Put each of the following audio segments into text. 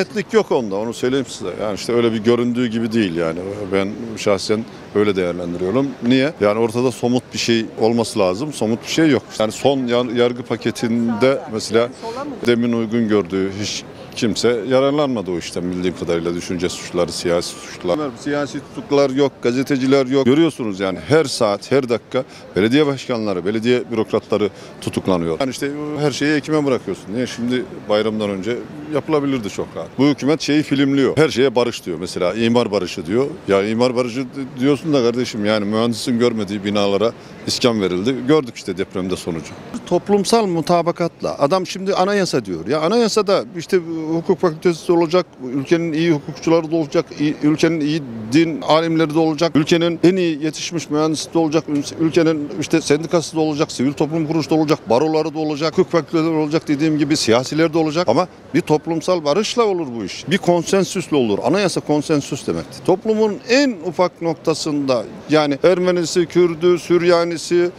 Netlik yok onda, onu söyleyeyim size. Yani işte öyle bir göründüğü gibi değil yani. Ben şahsen öyle değerlendiriyorum. Niye? Yani ortada somut bir şey olması lazım. Somut bir şey yok. Yani son yargı paketinde mesela demin uygun gördüğü hiç kimse yararlanmadı o işten bildiğim kadarıyla. Düşünce suçları, siyasi suçlar. Siyasi tutuklar yok, gazeteciler yok. Görüyorsunuz yani her saat, her dakika belediye başkanları, belediye bürokratları tutuklanıyor. Yani işte her şeyi ekime bırakıyorsun. Niye? Şimdi bayramdan önce yapılabilirdi çok rahat. Bu hükümet şeyi filmliyor. Her şeye barış diyor. Mesela imar barışı diyor. Ya imar barışı diyorsun da kardeşim yani mühendisin görmediği binalara iskan verildi. Gördük işte depremde sonucu. Toplumsal mutabakatla adam şimdi anayasa diyor. Ya anayasada işte hukuk fakültesi olacak, ülkenin iyi hukukçuları da olacak, ülkenin iyi din alimleri de olacak, ülkenin en iyi yetişmiş mühendisi de olacak, ülkenin işte sendikası da olacak, sivil toplum kuruluşu da olacak, baroları da olacak, hukuk fakülteleri olacak, dediğim gibi siyasiler de olacak ama bir toplumsal barışla olur bu iş. Bir konsensüsle olur. Anayasa konsensüs demektir. Toplumun en ufak noktasında yani Ermenisi, Kürdü, Süryanisi,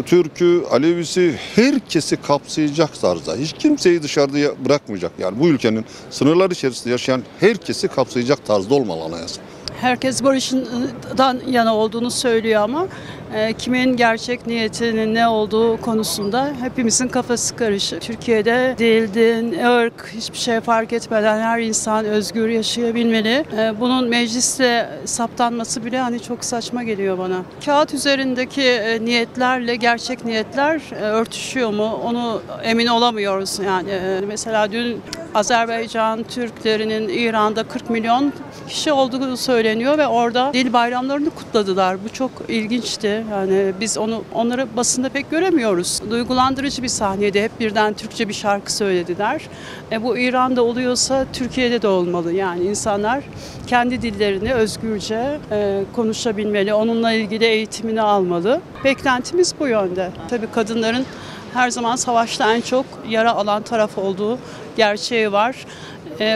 Türk'ü, Alevisi herkesi kapsayacak tarzda. Hiç kimseyi dışarıda bırakmayacak. Yani bu ülkenin sınırlar içerisinde yaşayan herkesi kapsayacak tarzda olmalı anayasa. Herkes barışından yana olduğunu söylüyor ama kimin gerçek niyetinin ne olduğu konusunda hepimizin kafası karışık. Türkiye'de dil, din, ırk hiçbir şey fark etmeden her insan özgür yaşayabilmeli. Bunun mecliste saptanması bile hani çok saçma geliyor bana. Kağıt üzerindeki niyetlerle gerçek niyetler örtüşüyor mu? Onu emin olamıyoruz yani. Mesela dün Azerbaycan Türklerinin İran'da 40 milyon kişi olduğu söyleniyor ve orada dil bayramlarını kutladılar. Bu çok ilginçti. Yani biz onları basında pek göremiyoruz. Duygulandırıcı bir sahneydi. Hep birden Türkçe bir şarkı söylediler. Bu İran'da oluyorsa Türkiye'de de olmalı. Yani insanlar kendi dillerini özgürce konuşabilmeli. Onunla ilgili eğitimini almalı. Beklentimiz bu yönde. Tabii kadınların her zaman savaşta en çok yara alan taraf olduğu gerçeği var.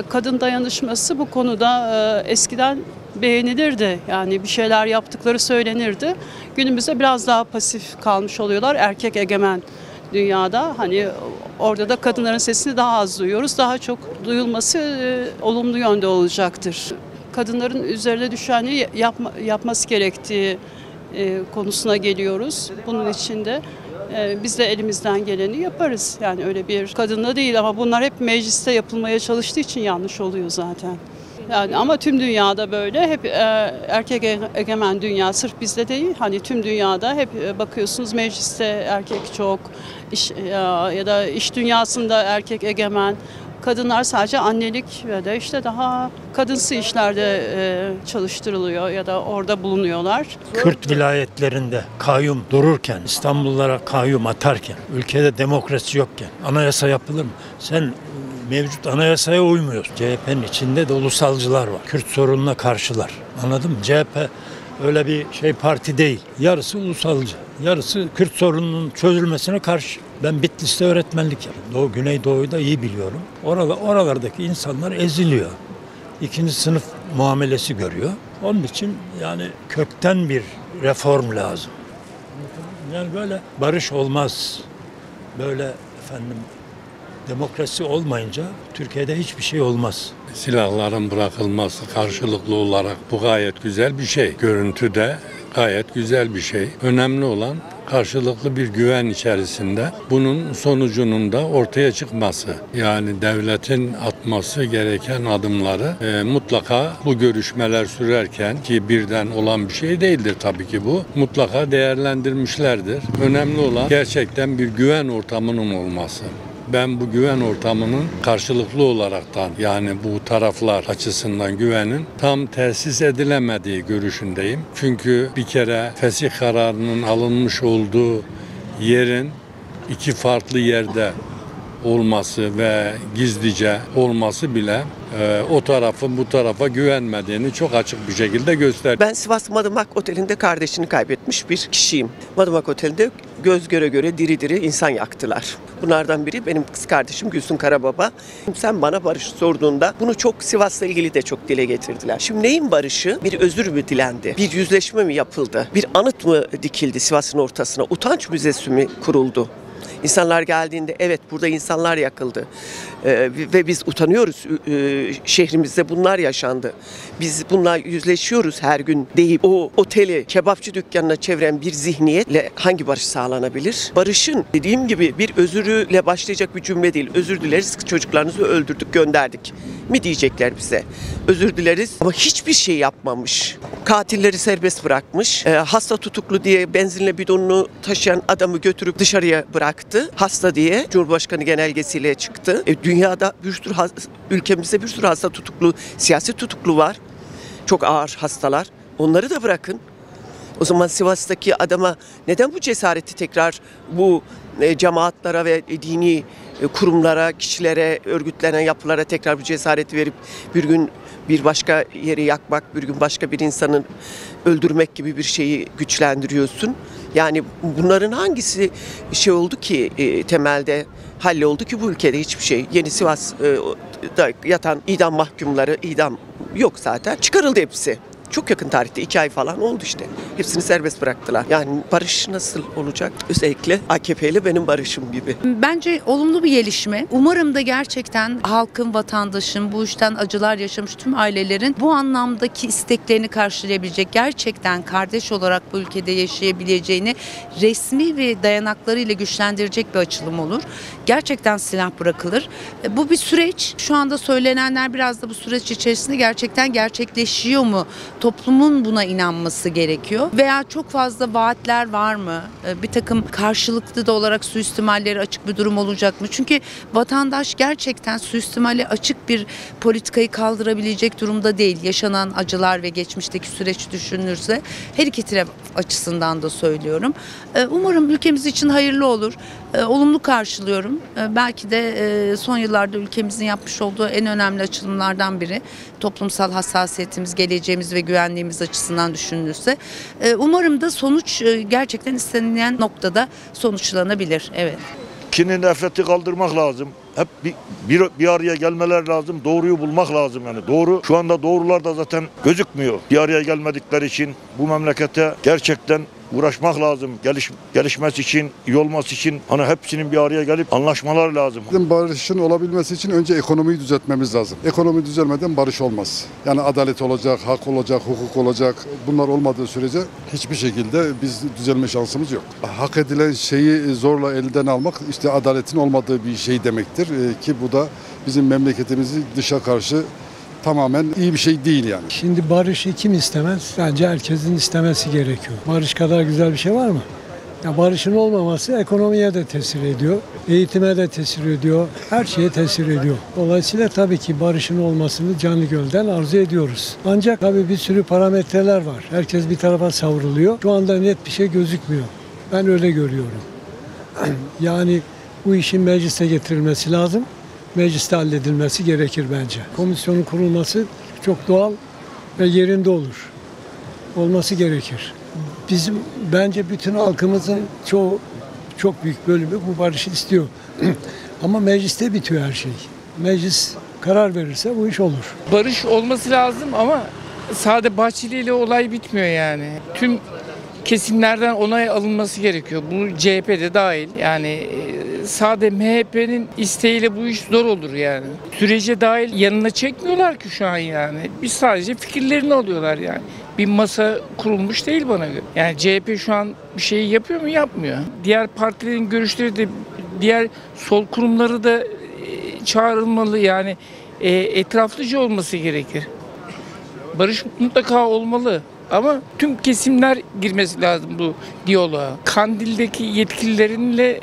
Kadın dayanışması bu konuda eskiden beğenilirdi. Yani bir şeyler yaptıkları söylenirdi. Günümüzde biraz daha pasif kalmış oluyorlar. Erkek egemen dünyada hani orada da kadınların sesini daha az duyuyoruz. Daha çok duyulması olumlu yönde olacaktır. Kadınların üzerine düşeni yapması gerektiği konusuna geliyoruz. Bunun için de biz de elimizden geleni yaparız. Yani öyle bir kadınla değil ama bunlar hep mecliste yapılmaya çalıştığı için yanlış oluyor zaten. Yani ama tüm dünyada böyle hep erkek egemen dünya sırf bizde değil. Hani tüm dünyada hep bakıyorsunuz mecliste erkek çok ya da iş dünyasında erkek egemen. Kadınlar sadece annelik ve de işte daha kadınsı işlerde çalıştırılıyor ya da orada bulunuyorlar. Kürt vilayetlerinde kayyum dururken, İstanbullulara kayyum atarken, ülkede demokrasi yokken anayasa yapılır mı? Sen mevcut anayasaya uymuyorsun. CHP'nin içinde de ulusalcılar var. Kürt sorununa karşılar. Anladın mı? CHP öyle bir parti değil. Yarısı ulusalcı, yarısı Kürt sorununun çözülmesine karşı. Ben Bitlis'te öğretmenlik yapıyorum. Güneydoğu'yu da iyi biliyorum. Oralardaki insanlar eziliyor. İkinci sınıf muamelesi görüyor. Onun için yani kökten bir reform lazım. Yani böyle barış olmaz. Böyle demokrasi olmayınca Türkiye'de hiçbir şey olmaz. Silahların bırakılması karşılıklı olarak bu gayet güzel bir şey. Görüntüde gayet güzel bir şey. Önemli olan karşılıklı bir güven içerisinde bunun sonucunun da ortaya çıkması. Yani devletin atması gereken adımları mutlaka bu görüşmeler sürerken ki birden olan bir şey değildir tabii ki bu. Mutlaka değerlendirmişlerdir. Önemli olan gerçekten bir güven ortamının olması. Ben bu güven ortamının karşılıklı olaraktan yani bu taraflar açısından güvenin tam tesis edilemediği görüşündeyim. Çünkü bir kere fesih kararının alınmış olduğu yerin iki farklı yerde olması ve gizlice olması bile o tarafın bu tarafa güvenmediğini çok açık bir şekilde gösterdi. Ben Sivas Madımak Oteli'nde kardeşini kaybetmiş bir kişiyim. Madımak Oteli'nde göz göre göre diri diri insan yaktılar. Bunlardan biri benim kız kardeşim Gülsün Karababa. Sen bana barış sorduğunda bunu çok Sivas'la ilgili de çok dile getirdiler. Şimdi neyin barışı? Bir özür mü dilendi? Bir yüzleşme mi yapıldı? Bir anıt mı dikildi Sivas'ın ortasına? Utanç müzesi mi kuruldu? İnsanlar geldiğinde evet burada insanlar yakıldı. Ve biz utanıyoruz. Şehrimizde bunlar yaşandı. Biz bununla yüzleşiyoruz her gün deyip o oteli kebapçı dükkanına çeviren bir zihniyetle hangi barış sağlanabilir? Barışın dediğim gibi bir özürle başlayacak bir cümle değil. Özür dileriz, çocuklarınızı öldürdük, gönderdik mi diyecekler bize. Özür dileriz ama hiçbir şey yapmamış. Katilleri serbest bırakmış. Hasta tutuklu diye benzinle bidonunu taşıyan adamı götürüp dışarıya bıraktı. Hasta diye Cumhurbaşkanı genelgesiyle çıktı. Dünyada bir sürü ülkemizde bir sürü hasta tutuklu, siyasi tutuklu var. Çok ağır hastalar. Onları da bırakın. O zaman Sivas'taki adama neden bu cesareti tekrar bu cemaatlara ve dini kurumlara, kişilere, örgütlenen yapılara tekrar bir cesareti verip bir gün bir başka yeri yakmak, bir gün başka bir insanı öldürmek gibi bir şeyi güçlendiriyorsun? Yani bunların hangisi şey oldu ki temelde halloldu ki bu ülkede hiçbir şey. Yeni Sivas'da yatan idam mahkumları, idam yok zaten. Çıkarıldı hepsi. Çok yakın tarihte 2 ay falan oldu işte. Hepsini serbest bıraktılar. Yani barış nasıl olacak? Özellikle AKP ile benim barışım gibi. Bence olumlu bir gelişme. Umarım da gerçekten halkın, vatandaşın, bu işten acılar yaşamış tüm ailelerin bu anlamdaki isteklerini karşılayabilecek, gerçekten kardeş olarak bu ülkede yaşayabileceğini resmi ve dayanaklarıyla güçlendirecek bir açılım olur. Gerçekten silah bırakılır. Bu bir süreç. Şu anda söylenenler biraz da bu süreç içerisinde gerçekten gerçekleşiyor mu? Toplumun buna inanması gerekiyor. Veya çok fazla vaatler var mı? Bir takım karşılıklı da olarak suistimalleri açık bir durum olacak mı? Çünkü vatandaş gerçekten suistimali açık bir politikayı kaldırabilecek durumda değil. Yaşanan acılar ve geçmişteki süreç düşünülürse her iki taraf açısından da söylüyorum. Umarım ülkemiz için hayırlı olur. Olumlu karşılıyorum. Belki de son yıllarda ülkemizin yapmış olduğu en önemli açılımlardan biri. Toplumsal hassasiyetimiz, geleceğimiz ve güvenliğimiz açısından düşünülürse. Umarım da sonuç gerçekten istenilen noktada sonuçlanabilir. Evet. Kinin, nefreti kaldırmak lazım. Hep bir araya gelmeler lazım. Doğruyu bulmak lazım yani. Doğru. Şu anda doğrular da zaten gözükmüyor. Bir araya gelmedikleri için bu memlekete gerçekten uğraşmak lazım. Gelişmesi için, iyi olması için hani hepsinin bir araya gelip anlaşmalar lazım. Barışın olabilmesi için önce ekonomiyi düzeltmemiz lazım. Ekonomi düzelmeden barış olmaz. Yani adalet olacak, hak olacak, hukuk olacak. Bunlar olmadığı sürece hiçbir şekilde biz düzelme şansımız yok. Hak edilen şeyi zorla elden almak işte adaletin olmadığı bir şey demektir. Ki bu da bizim memleketimizi dışa karşı tamamen iyi bir şey değil yani. Şimdi barışı kim istemez? Bence herkesin istemesi gerekiyor. Barış kadar güzel bir şey var mı? Ya barışın olmaması ekonomiye de tesir ediyor, eğitime de tesir ediyor, her şeye tesir ediyor. Dolayısıyla tabii ki barışın olmasını canı gönülden arzu ediyoruz. Ancak tabii bir sürü parametreler var. Herkes bir tarafa savruluyor. Şu anda net bir şey gözükmüyor. Ben öyle görüyorum. Yani bu işin meclise getirilmesi lazım. Mecliste halledilmesi gerekir bence. Komisyonun kurulması çok doğal ve yerinde olur. Olması gerekir. Bence bütün halkımızın çok büyük bölümü bu barışı istiyor. Ama mecliste bitiyor her şey. Meclis karar verirse bu iş olur. Barış olması lazım ama sade Bahçeli ile olay bitmiyor yani. Tüm kesimlerden onay alınması gerekiyor. Bu CHP'de dahil. Yani sade MHP'nin isteğiyle bu iş zor olur yani. Sürece dahil yanına çekmiyorlar ki şu an yani. Biz sadece fikirlerini alıyorlar yani. Bir masa kurulmuş değil bana göre. Yani CHP şu an bir şey yapıyor mu? Yapmıyor. Diğer partilerin görüşleri de, diğer sol kurumları da çağrılmalı yani. Etraflıca olması gerekir. Barış mutlaka olmalı. Ama tüm kesimler girmesi lazım bu diyaloğa. Kandil'deki yetkililerinle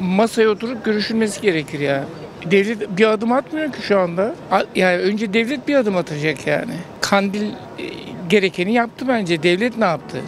masaya oturup görüşülmesi gerekir ya. Devlet bir adım atmıyor ki şu anda. Yani önce devlet bir adım atacak yani. Kandil gerekeni yaptı bence. Devlet ne yaptı?